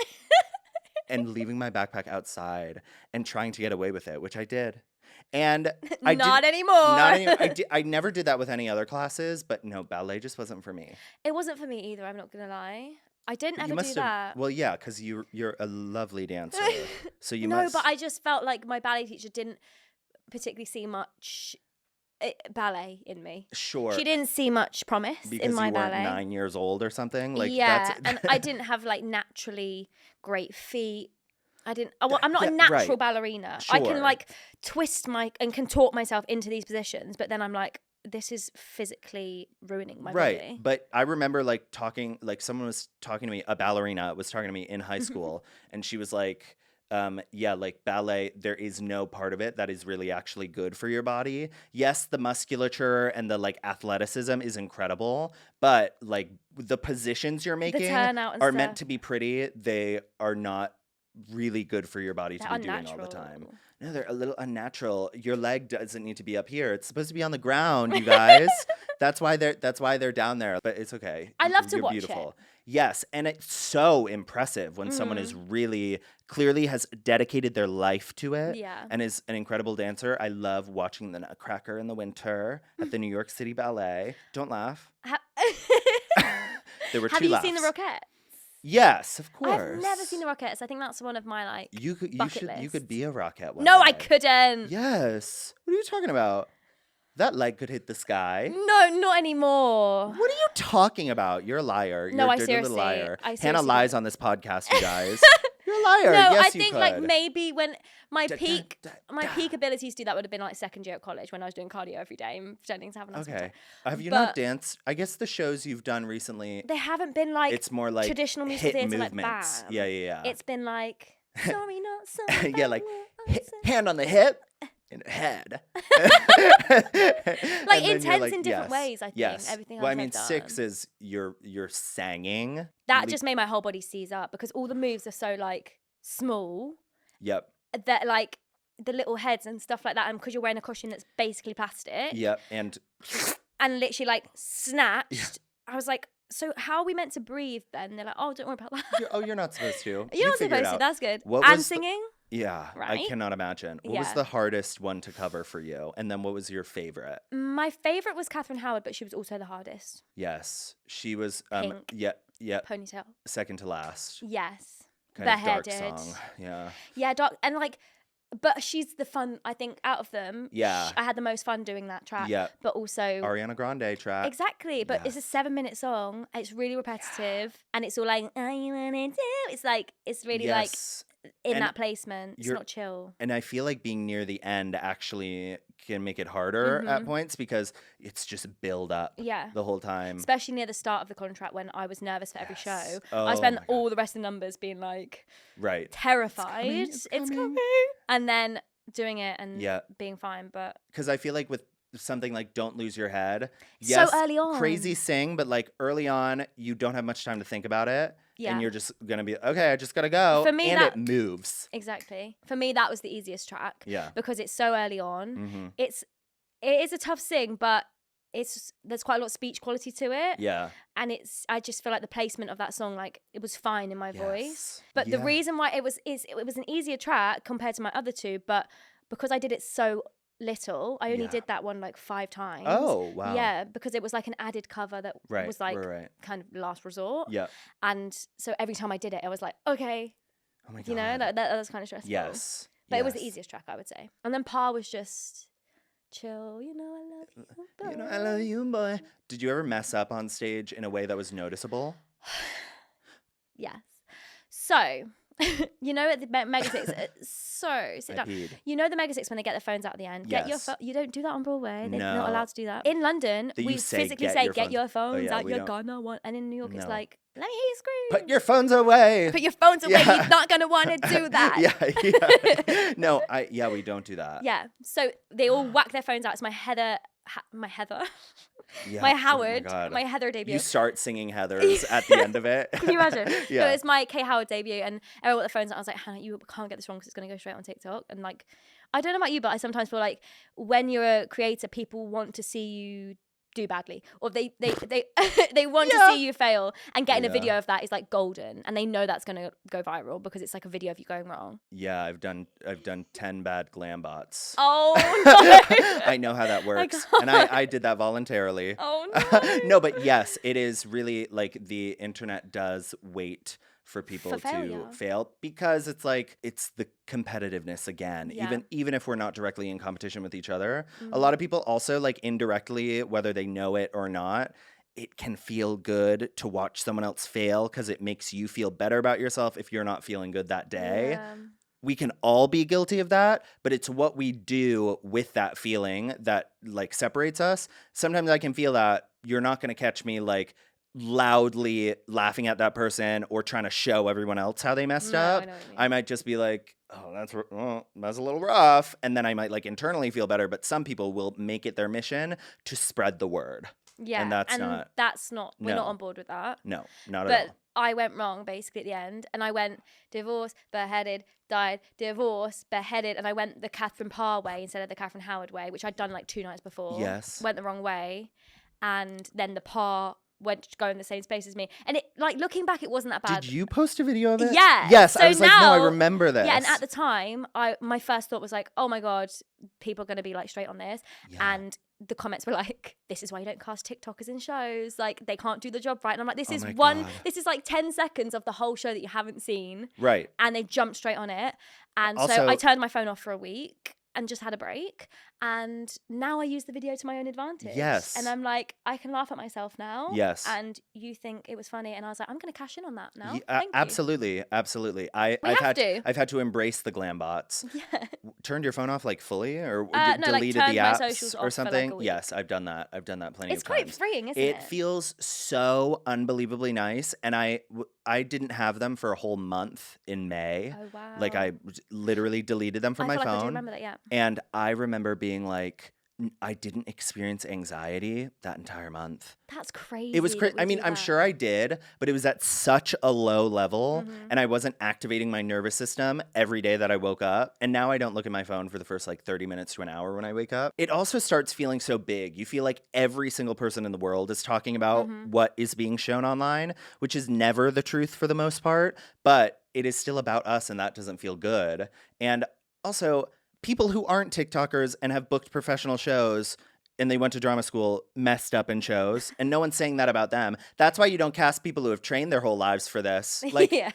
And leaving my backpack outside and trying to get away with it, which I did. And I Not anymore. Not anymore. I never did that with any other classes, but no, ballet just wasn't for me. It wasn't for me either, I'm not going to lie. I didn't You ever must do have. that. Well, yeah, because you're a lovely dancer, so you No, must. but I just felt like my ballet teacher didn't particularly see much ballet in me. Sure. She didn't see much promise because in my you weren't ballet. 9 years old or something. Like yeah, that's and I didn't have like naturally great feet. I'm not a Yeah, natural right. ballerina. I can Sure. like twist and contort myself into these positions, but then I'm like, this is physically ruining my right. body. But I remember like talking, like someone was talking to me, a ballerina was talking to me in high school, and she was like, yeah, like ballet, there is no part of it that is really actually good for your body. Yes, the musculature and the like athleticism is incredible, but like the positions you're making turnout and are stuff. meant to be pretty. They are not really good for your body to They're be doing all the time. unnatural. No, they're a little unnatural. Your leg doesn't need to be up here. It's supposed to be on the ground, you guys. That's why they're down there. But it's okay. I love to You're watch it. beautiful. Yes, and it's so impressive when someone is really clearly has dedicated their life to it Yeah. and is an incredible dancer. I love watching the Nutcracker in the winter at the New York City Ballet. Don't laugh. There were Have two you laughs. seen the Rockettes? Yes, of course. I've never seen the Rockettes. I think that's one of my like You bucket could be a Rockette one No, day. I couldn't. Yes. What are you talking about? That leg could hit the sky. No, not anymore. What are you talking about? You're a liar. No, You're I a dirty little seriously- liar. I Hannah seriously lies don't. on this podcast, you guys. You're a liar. No, Yes, I you think like could. maybe when my Da, da, peak da, my da. peak abilities to do that would have been like second year at college when I was doing cardio every day and pretending to have an asthma Okay. attack. Have you not But- danced? I guess the shows you've done recently, They haven't been like it's more like traditional musical hit theatre like movements. bam. Yeah, yeah, yeah. It's been like sorry, not sorry. Yeah, about like what I said. hand on the hip and head. Like And then you're intense in different yes, ways, I think, Yes. everything well, I else mean, I've done. 6 is you're singing. That just made my whole body seize up because all the moves are so like small Yep. that like the little heads and stuff like that, and because you're wearing a cushion that's basically plastic Yep. And and literally like snatched. I was like, so how are we meant to breathe then? They're like, oh, don't worry about that. you're not supposed to. You're You not figure it supposed to. out. That's good. What And was the- singing. Yeah, I Right? cannot imagine. What was Yeah. the hardest one to cover for you? And then what was your favorite? My favorite was Catherine Howard, but she was also the hardest. Yes, she was. Pink. Yep. Ponytail. Second to last. Yes. Kind of dark Bareheaded. song. Yeah. Yeah, dark and like, but she's the fun. I think out of them. Yeah. I had the most fun doing that track. Yeah. But also. Ariana Grande track. Exactly, but it's a Yes. 7-minute song. It's really repetitive, and it's all like, "All you wanna do." It's like it's really like Yes. in And that placement. It's you're- not chill. And I feel like being near the end actually can make it harder at points because it's just build up Yeah. the whole time. Especially near the start of the contract when I was nervous for every show. Yes. I Oh spent my God. all the rest of the numbers being like Right. terrified. It's coming. And then doing it and Yeah. being fine. But Because I feel like with something like Don't Lose Your Head, So yes, early on. crazy sing, but like early on, you don't have much time to think about it. Yeah. And you're just going to be, okay, I just got to go. For me, and that- it moves. exactly. For me, that was the easiest track. Yeah. Because it's so early on. hmm It is a tough sing, but there's quite a lot of speech quality to it. Yeah. And I just feel like the placement of that song, like it was fine in my voice. Yes. But the Yeah. reason why it was an easier track compared to my other two, but because I did it so little, I only Yeah. did that one like 5 times. Oh, wow. Yeah, because it was like an added cover that Right. was like right. kind of last resort. Yeah. And so every time I did it, I was like, okay, Oh my God. you know, that was kind of stressful. Yes. But it was the Yes. easiest track, I would say. And then Pa was just chill, you know, I love you. You know, I love boy. you, boy. Did you ever mess up on stage in a way that was noticeable? Yes. So, you know, at the Mega Six, sit I down. peed. You know the Mega Six when they get their phones out at the end. Get your Yes. You don't do that on Broadway. They're not No. allowed to do that. In London, That you we say, physically "Get say, your "Get phones." your Oh, phones yeah, out. we You're don't. gonna want." And in New York, it's No. like, "Let me hear you scream." Put your phones away. Put your phones away. Yeah. You're not gonna want to do that. yeah. No, we don't do that. Yeah. So they all whack their phones out. It's my Heather. Yeah. My Oh Howard, God. my Heather debut. You start singing Heathers at the end of it. Can you imagine? Yeah. So it's my Kay Howard debut, and everyone got their phones out. I was like, Hannah, you can't get this wrong because it's going to go straight on TikTok. And like, I don't know about you, but I sometimes feel like when you're a creator, people want to see you do badly, or they they want to see you fail, and getting a video of that is like golden, and they know that's going to go viral because it's like a video of you going wrong. Yeah, I've done 10 bad glam bots. Oh no. I know how that works, and I did that voluntarily. Oh no. No, but yes, it is really like the internet does wait for people to fail, because it's like it's the competitiveness again. Yeah. Even if we're not directly in competition with each other, a lot of people also, like, indirectly, whether they know it or not, it can feel good to watch someone else fail because it makes you feel better about yourself if you're not feeling good that day. Yeah. We can all be guilty of that, but it's what we do with that feeling that like separates us. Sometimes I can feel that you're not going to catch me like loudly laughing at that person or trying to show everyone else how they messed up. I know what you mean. I might just be like, oh, that's a little rough. And then I might like internally feel better. But some people will make it their mission to spread the word. Yeah. And that's not, we're not on board with that. no, not But at all. I went wrong basically at the end, and I went divorce, beheaded, died, divorce, beheaded, and I went the Catherine Parr way instead of the Catherine Howard way, which I'd done like 2 nights before. Yes. Went the wrong way, and then the Parr went to go in the same space as me, and it, like, looking back, it wasn't that bad. Did you post a video of it? Yeah. Yes, So I was like, no, I now- remember this. Yeah, and at the time, my first thought was like, oh my God, people are going to be like straight on this. Yeah. And the comments were like, this is why you don't cast TikTokers in shows. Like, they can't do the job right. And I'm like, this Oh is my God. this is like 10 seconds of the whole show that you haven't seen. Right. And they jumped straight on it. And so Also- I turned my phone off for a week and just had a break. And now I use the video to my own advantage. Yes. And I'm like, I can laugh at myself now. Yes. And you think it was funny. And I was like, I'm going to cash in on that now. Yeah, Thank you. absolutely. I've had to embrace the glam bots. Yeah. Turned your phone off like fully, or No, like, deleted turned the my apps socials or off for, like, something? a week. Yes, I've done that. I've done that plenty It's of quite times. freeing, isn't it? It feels so unbelievably nice, and I didn't have them for a whole month in May. Oh, wow. Like, I literally deleted them from I my feel like I do phone. remember that, yeah. And I remember being like, I didn't experience anxiety that entire month. That's crazy. It was crazy. that we I mean, do I'm that. sure I did, but it was at such a low level, Mm-hmm. and I wasn't activating my nervous system every day that I woke up. And now I don't look at my phone for the first like 30 minutes to an hour when I wake up. It also starts feeling so big. You feel like every single person in the world is talking about Mm-hmm. what is being shown online, which is never the truth for the most part, but it is still about us, and that doesn't feel good. And also, people who aren't TikTokers and have booked professional shows and they went to drama school messed up in shows, and no one's saying that about them. That's why you don't cast people who have trained their whole lives for this. Like, Yeah.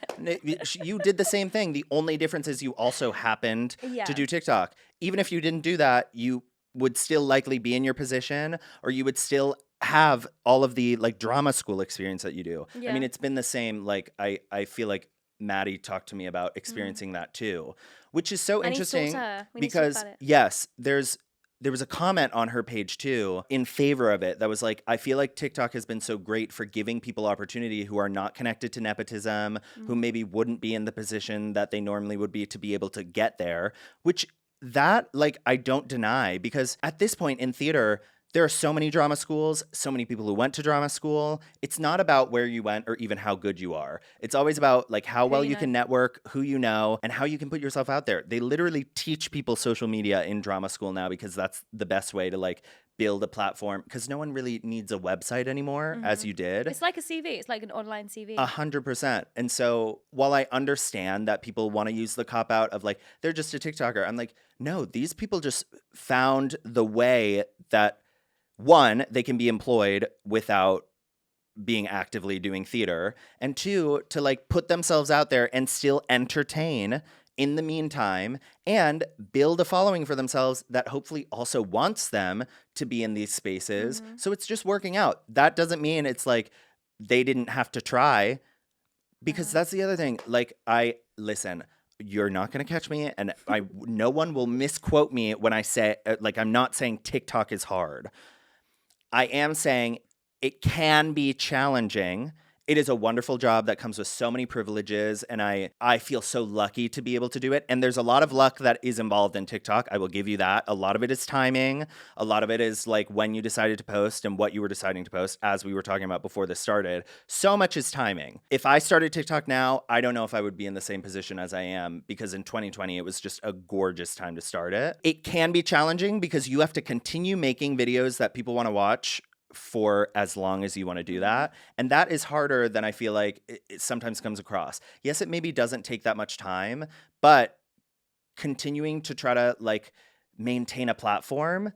you did the same thing. The only difference is you also happened Yeah. to do TikTok. Even if you didn't do that, you would still likely be in your position, or you would still have all of the like drama school experience that you do. I Yeah. mean, it's been the same. Like, I feel like Maddie talked to me about experiencing that too, which is so I need to talk to interesting her. We need to talk because about it. yes, there was a comment on her page too in favor of it that was like, I feel like TikTok has been so great for giving people opportunity who are not connected to nepotism, who maybe wouldn't be in the position that they normally would be to be able to get there, which that, like, I don't deny, because at this point in theater, there are so many drama schools, so many people who went to drama school. It's not about where you went or even how good you are. It's always about like how well you you know. can network, who you know, and how you can put yourself out there. They literally teach people social media in drama school now because that's the best way to like build a platform, because no one really needs a website anymore as you did. It's like a CV. It's like an online CV. 100%. And so while I understand that people want to use the cop out of like, they're just a TikToker, I'm like, no, these people just found the way that, one, they can be employed without being actively doing theater, and two, to like put themselves out there and still entertain in the meantime and build a following for themselves that hopefully also wants them to be in these spaces. So it's just working out. That doesn't mean it's like they didn't have to try, because that's the other thing. Like, listen, you're not going to catch me, and no one will misquote me when I say, like, I'm not saying TikTok is hard. I am saying it can be challenging. It is a wonderful job that comes with so many privileges, and I feel so lucky to be able to do it. And there's a lot of luck that is involved in TikTok. I will give you that. A lot of it is timing. A lot of it is like when you decided to post and what you were deciding to post, as we were talking about before this started. So much is timing. If I started TikTok now, I don't know if I would be in the same position as I am, because in 2020, it was just a gorgeous time to start it. It can be challenging because you have to continue making videos that people want to watch for as long as you want to do that. And that is harder than I feel like it sometimes comes across. Yes, it maybe doesn't take that much time, but continuing to try to like maintain a platform,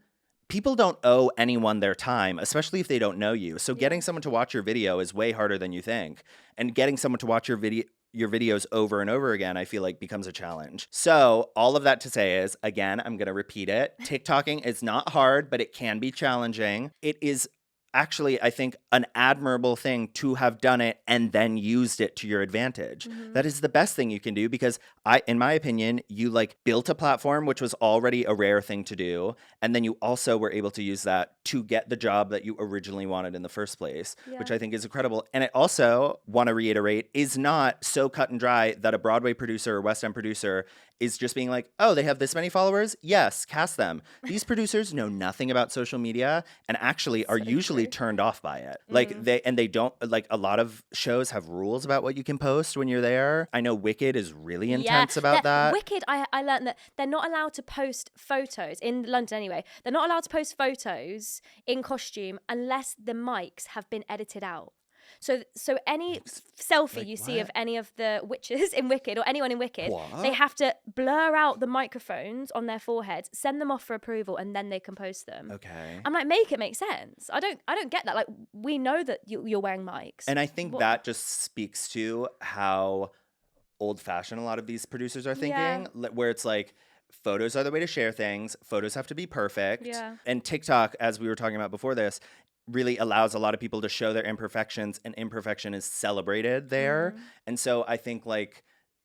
people don't owe anyone their time, especially if they don't know you. So getting someone to watch your video is way harder than you think. And getting someone to watch your videos over and over again, I feel like becomes a challenge. So all of that to say is, again, I'm going to repeat it. TikToking is not hard, but it can be challenging. It is actually, I think, an admirable thing to have done it and then used it to your advantage. That is the best thing you can do because in my opinion, you like built a platform, which was already a rare thing to do. And then you also were able to use that to get the job that you originally wanted in the first place, which I think is incredible. And it also, want to reiterate, is not so cut and dry that a Broadway producer or West End producer is just being like, oh, they have this many followers? Yes, cast them. These producers know nothing about social media and actually are usually turned off by it. Like they don't, like a lot of shows have rules about what you can post when you're there. I know Wicked is really intense about that. Wicked, I learned that they're not allowed to post photos, in London anyway, they're not allowed to post photos in costume unless the mics have been edited out. So any selfie you see of any of the witches in Wicked or anyone in Wicked, they have to blur out the microphones on their foreheads, send them off for approval, and then they can post them. Okay. I'm like, make it make sense. I don't get that. Like, we know that you're wearing mics. And I think that just speaks to how old-fashioned a lot of these producers are thinking, where it's like, photos are the way to share things. Photos have to be perfect. Yeah. And TikTok, as we were talking about before this, really allows a lot of people to show their imperfections, and imperfection is celebrated there. And so I think like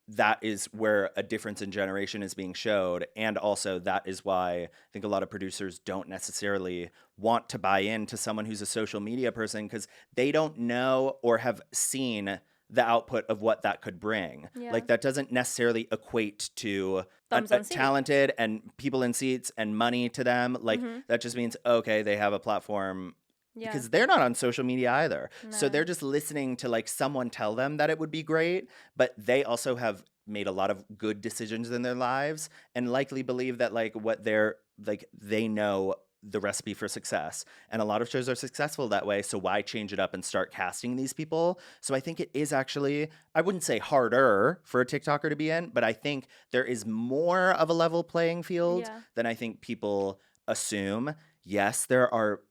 that is where a difference in generation is being showed. And also that is why I think a lot of producers don't necessarily want to buy into someone who's a social media person because they don't know or have seen the output of what that could bring. Like that doesn't necessarily equate to talented and people in seats and money to them. Like that just means, okay, they have a platform. Because they're not on social media either. No. So they're just listening to like someone tell them that it would be great, but they also have made a lot of good decisions in their lives and likely believe that like what they're like, they know the recipe for success. And a lot of shows are successful that way. So why change it up and start casting these people? So I think it is actually, I wouldn't say harder for a TikToker to be in, but I think there is more of a level playing field than I think people assume. Yes, there are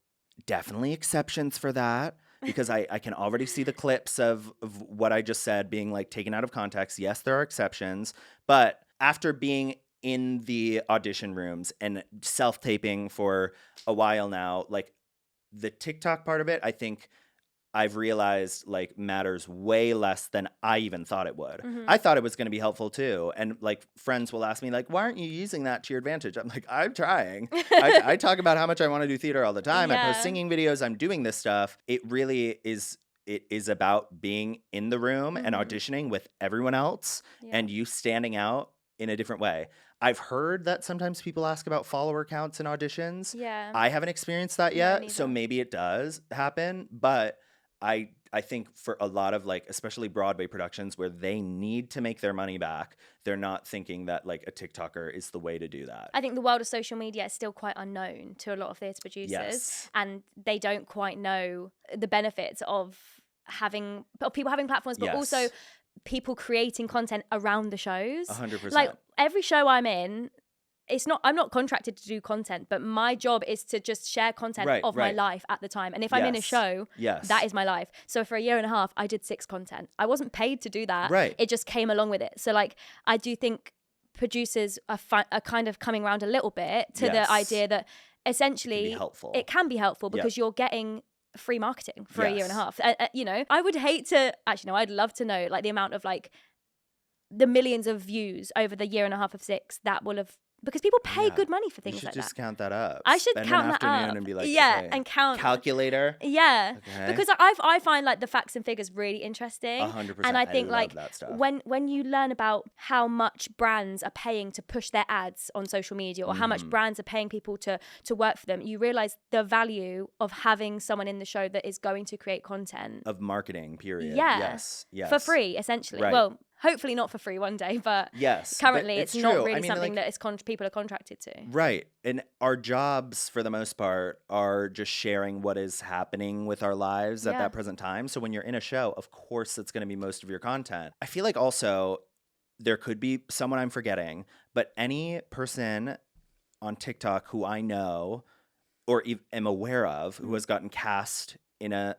definitely exceptions for that because I can already see the clips of what I just said being like taken out of context. Yes, there are exceptions, but after being in the audition rooms and self-taping for a while now, like the TikTok part of it, I think I've realized like matters way less than I even thought it would. I thought it was going to be helpful too. And like friends will ask me like, why aren't you using that to your advantage? I'm like, I'm trying. I talk about how much I want to do theater all the time. I post singing videos. I'm doing this stuff. It really is. It is about being in the room and auditioning with everyone else and you standing out in a different way. I've heard that sometimes people ask about follower counts in auditions. I haven't experienced that yet. So maybe it does happen, but I think for a lot of like, especially Broadway productions where they need to make their money back, they're not thinking that like a TikToker is the way to do that. I think the world of social media is still quite unknown to a lot of theatre producers and they don't quite know the benefits of people having platforms, but also people creating content around the shows. 100%. Like every show I'm in, I'm not contracted to do content, but my job is to just share content of my life at the time. And if I'm in a show, that is my life. So for a year and a half, I did 6 content. I wasn't paid to do that. It just came along with it. So like, I do think producers are kind of coming around a little bit to the idea that essentially it can be helpful because you're getting free marketing for a year and a half. You know, I would hate to, actually no, I'd love to know like the amount of like the millions of views over the year and a half of 6 that will have, because people pay good money for things like that. You should just count that up. I should Spend count an that afternoon up. And be like, and count. Calculator. Because I find like the facts and figures really interesting. 100%. And I think love like that stuff. when you learn about how much brands are paying to push their ads on social media or how much brands are paying people to work for them, you realize the value of having someone in the show that is going to create content. Of marketing, period. Yes. For free, essentially. Right. Well, Hopefully not for free one day, but Yes, but currently it's not true. really I mean, something like, that people are contracted to. right. And our jobs, for the most part, are just sharing what is happening with our lives at Yeah. that present time. So when you're in a show, of course, it's going to be most of your content. I feel like also there could be someone I'm forgetting, but any person on TikTok who I know or am aware of who has gotten cast in a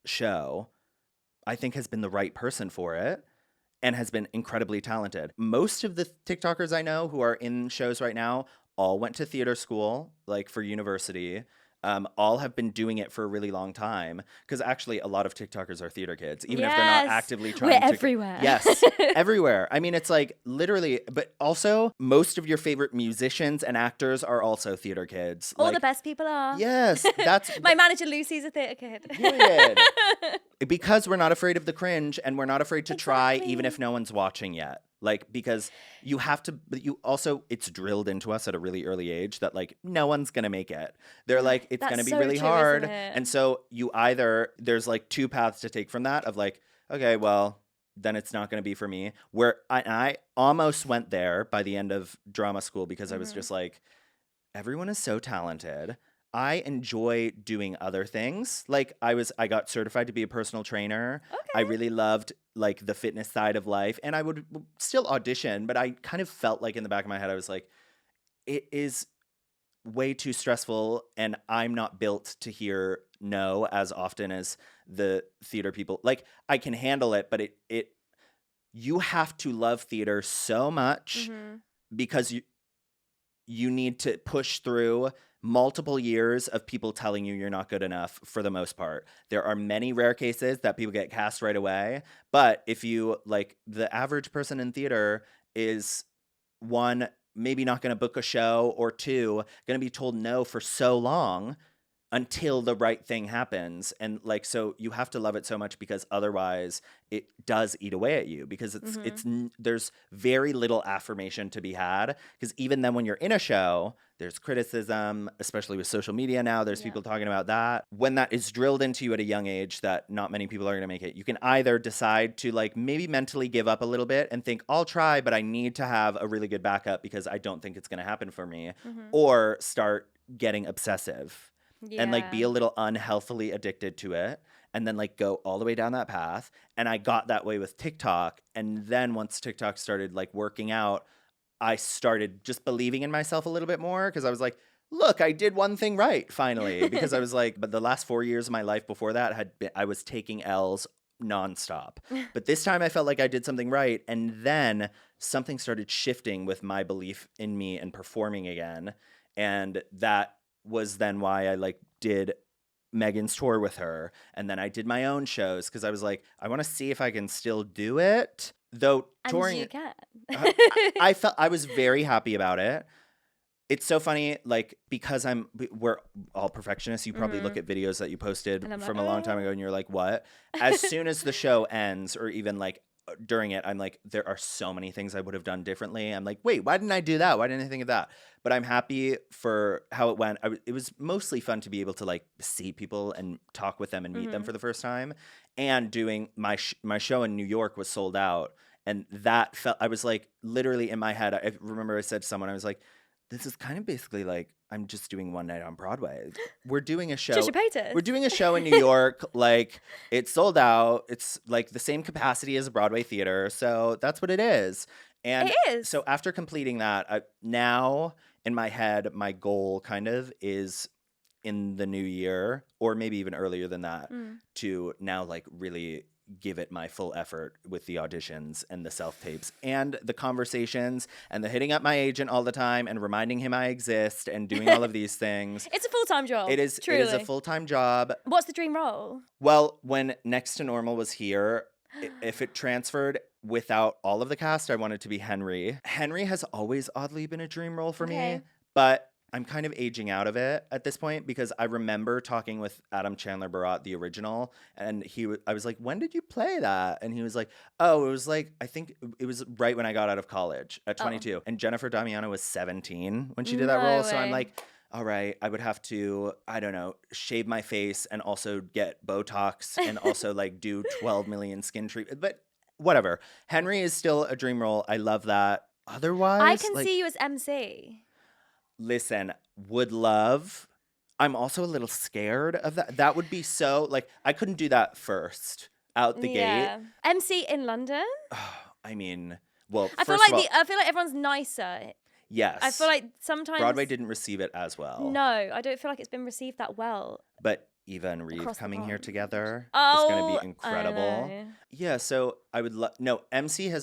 show, I think has been the right person for it and has been incredibly talented. Most of the TikTokers I know who are in shows right now all went to theater school, like for university. All have been doing it for a really long time because actually a lot of TikTokers are theater kids, even if they're not Yes. actively trying We're to. everywhere. Yes, everywhere. I mean, it's like literally, but also most of your favorite musicians and actors are also theater kids. All Like, the best people are. yes, that's My manager Lucy's a theatre kid. period. Because we're not afraid of the cringe and we're not afraid to try even Exactly. if no one's watching yet. Like, because you have to, but you also, it's drilled into us at a really early age that like no one's gonna make it. They're like, it's That's gonna be so really true, hard. isn't it? And so you either, there's like two paths to take from that of like, okay, well, then it's not gonna be for me. Where I almost went there by the end of drama school because I was just like, everyone is so talented. I enjoy doing other things. Like I got certified to be a personal trainer. I really loved like the fitness side of life and I would still audition, but I kind of felt like in the back of my head I was like, it is way too stressful and I'm not built to hear no as often as the theater people. Like I can handle it, but it you have to love theater so much because you need to push through multiple years of people telling you you're not good enough for the most part. There are many rare cases that people get cast right away. But if you, like, the average person in theater is one, maybe not going to book a show, or two, going to be told no for so long until the right thing happens. And like, so you have to love it so much because otherwise it does eat away at you because there's very little affirmation to be had. Because even then when you're in a show, there's criticism, especially with social media now, there's people talking about that. When that is drilled into you at a young age that not many people are going to make it, you can either decide to like maybe mentally give up a little bit and think, I'll try, but I need to have a really good backup because I don't think it's going to happen for me, or start getting obsessive. And like be a little unhealthily addicted to it and then like go all the way down that path. And I got that way with TikTok. And then once TikTok started like working out, I started just believing in myself a little bit more because I was like, look, I did one thing right finally. Because I was like, but the last 4 years of my life before that I was taking L's nonstop. But this time I felt like I did something right. And then something started shifting with my belief in me and performing again. And that was then why I like did Megan's tour with her, and then I did my own shows because I was like, I want to see if I can still do it. Though touring, and you can. I felt I was very happy about it. It's so funny, like because we're all perfectionists. You probably look at videos that you posted from a long time ago, and you're like, what? As soon as the show ends, or even like during it, I'm like, there are so many things I would have done differently. I'm like, wait, why didn't I do that? Why didn't I think of that? But I'm happy for how it went. It was mostly fun to be able to like see people and talk with them and meet them for the first time. And doing my show in New York was sold out. And that felt, I was like, literally in my head, I remember I said to someone, I was like, this is kind of basically like, I'm just doing one night on Broadway. We're doing a show. Just your paytas. We're doing a show in New York. Like, it's sold out. It's like the same capacity as a Broadway theater. So that's what it is. And It is. So after completing that, now in my head, my goal kind of is in the new year, or maybe even earlier than that, to now like really give it my full effort with the auditions and the self-tapes and the conversations and the hitting up my agent all the time and reminding him I exist and doing all of these things. It's a full-time job. It is a full-time job. What's the dream role? Well, when Next to Normal was here, if it transferred without all of the cast, I wanted to be Henry. Henry has always oddly been a dream role for me, but I'm kind of aging out of it at this point because I remember talking with Adam Chandler Barat, the original, and I was like, when did you play that? And he was like, oh, it was like, I think it was right when I got out of college at 22. And Jennifer Damiano was 17 when she did that role. So I'm like, all right, I would have to, I don't know, shave my face and also get Botox and also like do 12 million skin treatments. But whatever. Henry is still a dream role. I love that. Otherwise, I can like, see you as MC. listen, would love. I'm also a little scared of that. That would be so, like, I couldn't do that first out the gate. MC in London? I mean, well, I feel first like of all, everyone's nicer. yes. I feel like sometimes Broadway didn't receive it as well. No, I don't feel like it's been received that well. But Eva and Reeve Across the coming here pond. together is Oh, going to be I incredible. know. Yeah, so I would love. No, MC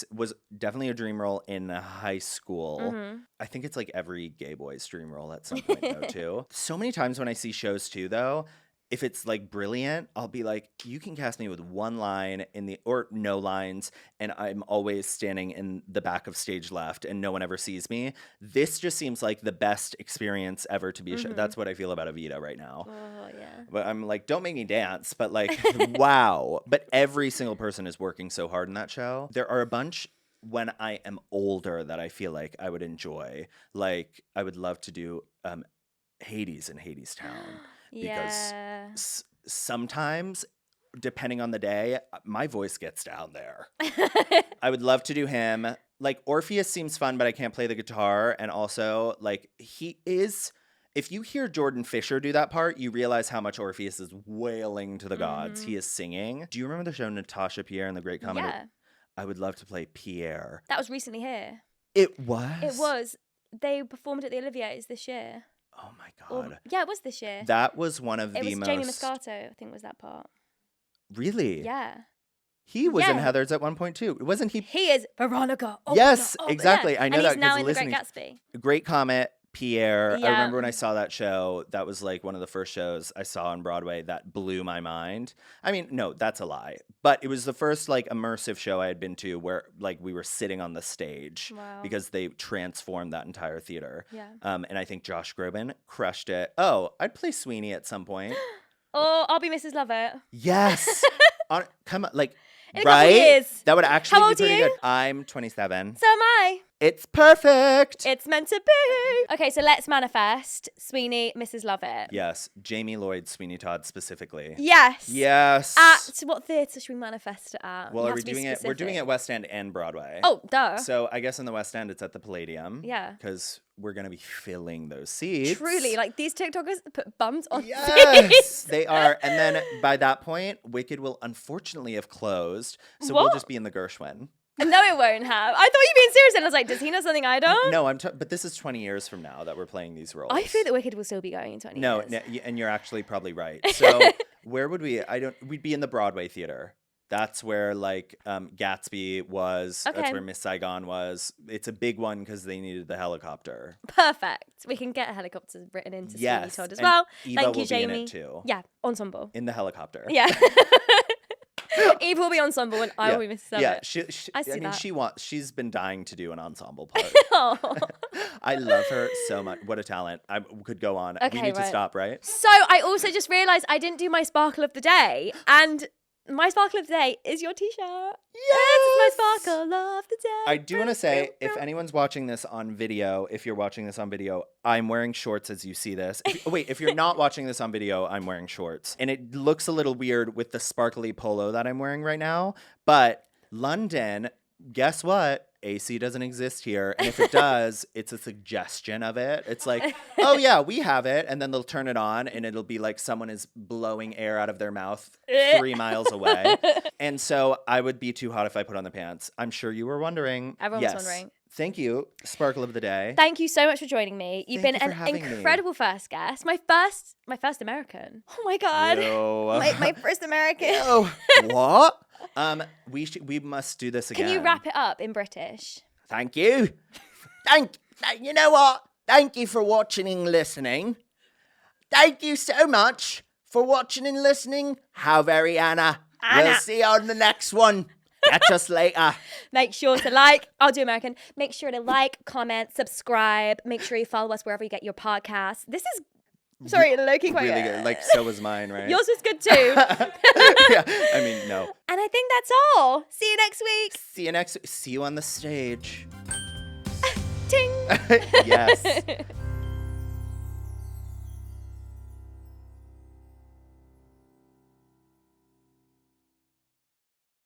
was definitely a dream role in high school. Mm-hmm. I think it's like every gay boy's dream role at some point, though, too. So many times when I see shows, too, though, if it's like brilliant, I'll be like, you can cast me with one line or no lines, and I'm always standing in the back of stage left and no one ever sees me. This just seems like the best experience ever to be a show. That's what I feel about Evita right now. Oh, yeah. But I'm like, don't make me dance, but like, wow. But every single person is working so hard in that show. There are a bunch when I am older that I feel like I would enjoy. Like, I would love to do Hades in Hadestown. Because Yeah. sometimes, depending on the day, my voice gets down there. I would love to do him. Like, Orpheus seems fun, but I can't play the guitar. And also, like, he is... If you hear Jordan Fisher do that part, you realize how much Orpheus is wailing to the gods. He is singing. Do you remember the show Natasha Pierre and the Great Comedy? Yeah. I would love to play Pierre. That was recently here. It was? It was. They performed at the Olivier's this year. Oh, my Or, God. yeah, it was this year. That was one of It the was most... Jamie Moscato, I think, was that part. Really? Yeah. He was in Yeah. Heathers at one point, too. Wasn't he? He is Veronica. Oh, Yes, no, oh, exactly. yeah. I know and that he's now 'cause in The listening- Great Gatsby. Great Comet, Pierre. I Yeah. remember when I saw that show, that was like one of the first shows I saw on Broadway that blew my mind. I mean, no, that's a lie. But it was the first like immersive show I had been to where like we were sitting on the stage Wow. because they transformed that entire theater. Yeah. And I think Josh Groban crushed it. Oh, I'd play Sweeney at some point. Oh, I'll be Mrs. Lovett. Yes. Come on, like, In a couple right? years. That would actually How be old are pretty you? good. I'm 27. So am I. It's perfect. It's meant to be. Okay, so let's manifest. Sweeney, Mrs. Lovett. Yes, Jamie Lloyd, Sweeney Todd specifically. Yes. Yes. At what theatre should we manifest it at? Well, You are have we to be doing it? We're doing specific. it West End and Broadway. Oh, duh. So I guess in the West End, it's at the Palladium. Yeah. Because we're going to be filling those seats. Truly, like these TikTokers put bums on Yes, seats. they are. And then by that point, Wicked will unfortunately have closed. So we'll What? just be in the Gershwin. No, it won't have. I thought you were being serious, and I was like, does he know something I don't? No, but this is 20 years from now that we're playing these roles. I fear that Wicked will still be going in 20 No, years. and you're actually probably right. So where would we? We'd be in the Broadway theater. That's where like Gatsby was. Okay. That's where Miss Saigon was. It's a big one because they needed the helicopter. Perfect. We can get helicopters written into Yes, Sweeney Todd as and well. Eva Thank will you, be in Jamie. it too. Yeah, ensemble. In the helicopter. Yeah. Eve will be ensemble and I will be Mrs. Yeah, Lovett. she, I see mean, that. she's been dying to do an ensemble part. Oh. I love her so much. What a talent. I could go on. Okay, we need to right. stop, right? So I also just realised I didn't do my sparkle of the day, and my sparkle of the day is your T-shirt. Yes, it's my sparkle of the day. I do want to say, if anyone's watching this on video, if you're watching this on video, I'm wearing shorts as you see this. If you're not watching this on video, I'm wearing shorts. And it looks a little weird with the sparkly polo that I'm wearing right now. But London, guess what? AC doesn't exist here. And if it does, it's a suggestion of it. It's like, oh yeah, we have it. And then they'll turn it on and it'll be like someone is blowing air out of their mouth 3 miles away. And so I would be too hot if I put on the pants. I'm sure you were wondering. Everyone was Yes. wondering. Thank you, Sparkle of the Day. Thank you so much for joining me. You've Thank been you for an having me. incredible first guest. My first American. Oh my god. Ew. My first American. Ew. What? We must do this again. Can you wrap it up in British? Thank you. You know what? Thank you for watching and listening. Thank you so much for watching and listening. How very Anna. We'll see you on the next one. Catch us later. Make sure to like. I'll do American. Make sure to like, comment, subscribe. Make sure you follow us wherever you get your podcasts. This is sorry, low-key quite Really good. Like, so was mine, right? Yours was good too. Yeah. I mean, no. And I think that's all. See you next week. See you on the stage. Ting. Yes.